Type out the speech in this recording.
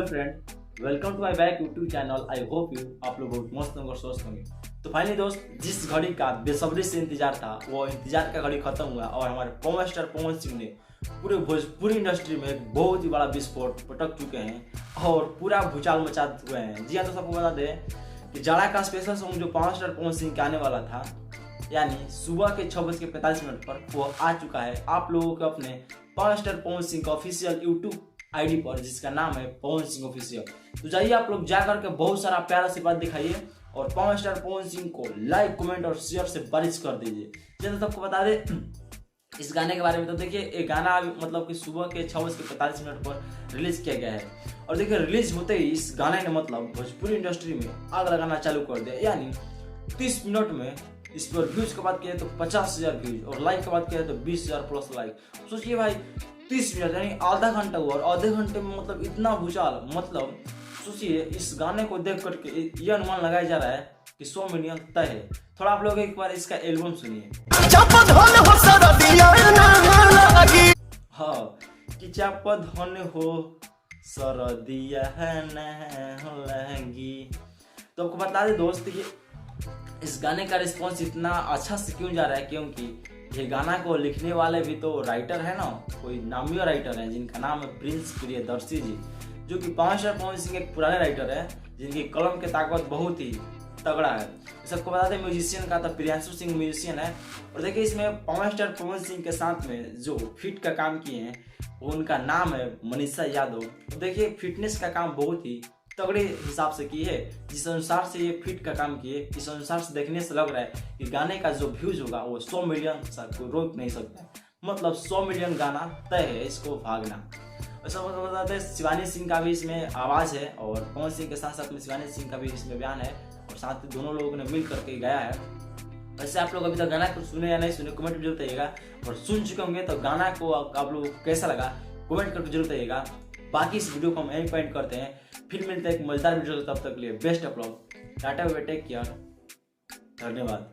Hello friend, welcome to my back YouTube channel. I hope you आप लोग बहुत मस्त होंगे और स्वस्थ होंगे। तो फाइनली दोस्त, जिस घड़ी का बेसब्री से इंतजार था वो इंतजार का घड़ी खत्म हुआ और हमारे पवन स्टार पवन सिंह ने पूरे भोजपुरी इंडस्ट्री में एक बहुत ही बड़ा विस्फोट पटक चुके हैं और पूरा भूचाल मचा हुए हैं। जी हाँ, तो सबको बता दें कि जाड़ा का स्पेशल सॉन्ग जो पवन स्टार पवन सिंह के आने वाला था, यानी सुबह के 6:45 पर वो आ चुका है आप लोगों के अपने पवन स्टार पवन सिंह का ऑफिशियल यूट्यूब आईडी पर, जिसका नाम है पवन सिंह ऑफिशियल। तो जाइए आप लोग जा करके बहुत सारा प्यारा सी बात दिखाइए और पवन स्टार पवन सिंह को लाइक, कमेंट और शेयर से बारिश कर दीजिए। चलिए सबको बता दे इस गाने के बारे में। तो देखिए, ये गाना मतलब कि सुबह के 6:45 पर रिलीज किया गया है और देखिए रिलीज होते ही इस गाने ने मतलब भोजपुरी इंडस्ट्री में आग लगाना चालू कर दिया। यानी 30 मिनट में इस पर व्यूज की बात किया तो 50,000 व्यूज और लाइक की बात किया तो 20,000 प्लस लाइक। सोचिए भाई, 30 मिनट यानी आधा घंटा हुआ और आधे घंटे में मतलब इतना भूचाल। मतलब सोचिए, इस गाने को देख करके ये अनुमान लगाया जा रहा है कि 100 मिलियन तय है। थोड़ा आप लोग एक बार इसका एल्बम सुनिए। हाँ, कि चापद धन हो सरदिया लहंगी। तो आपको बता दे दोस्त कि इस गाने का रिस्पॉन्स इतना अच्छा से क्यों जा रहा है, क्योंकि ये गाना को लिखने वाले भी तो राइटर है ना, कोई नामी राइटर है जिनका नाम है प्रिंस प्रियदर्शी जी, जो कि पवन स्टार पवन सिंह एक पुराने राइटर है जिनकी कलम की ताकत बहुत ही तगड़ा है। सबको बता दें म्यूजिशियन का तो प्रियांशु सिंह म्यूजिशियन है। और देखिए इसमें पवन स्टार पवन सिंह के साथ में जो फिट का काम किए हैं वो उनका नाम है मनीषा यादव। तो देखिए फिटनेस का काम बहुत ही तगड़े हिसाब से की है। जिस अनुसार से ये फिट का काम किए, इस अनुसार से देखने से लग रहा है कि गाने का जो व्यूज होगा वो 100 मिलियन को रोक नहीं सकता। मतलब 100 मिलियन गाना तय है इसको भागना। ऐसा बताते हैं शिवानी सिंह का भी इसमें आवाज है और पवन सिंह के साथ साथ में शिवानी सिंह का भी इसमें बयान है और साथ ही दोनों लोगों ने मिल करके गाया है। वैसे आप लोग अभी तक गाना को सुने या नहीं सुने कमेंट में जरूर बताइएगा, और सुन चुके होंगे तो गाना को आप लोग कैसा लगा कमेंट करके जरूर बताइएगा। बाकी इस वीडियो को हम यहीं पॉइंट करते हैं, फिर मिलते हैं एक मजेदार वीडियो। तब तक के लिए best of luck, tata bye bye, take care, धन्यवाद।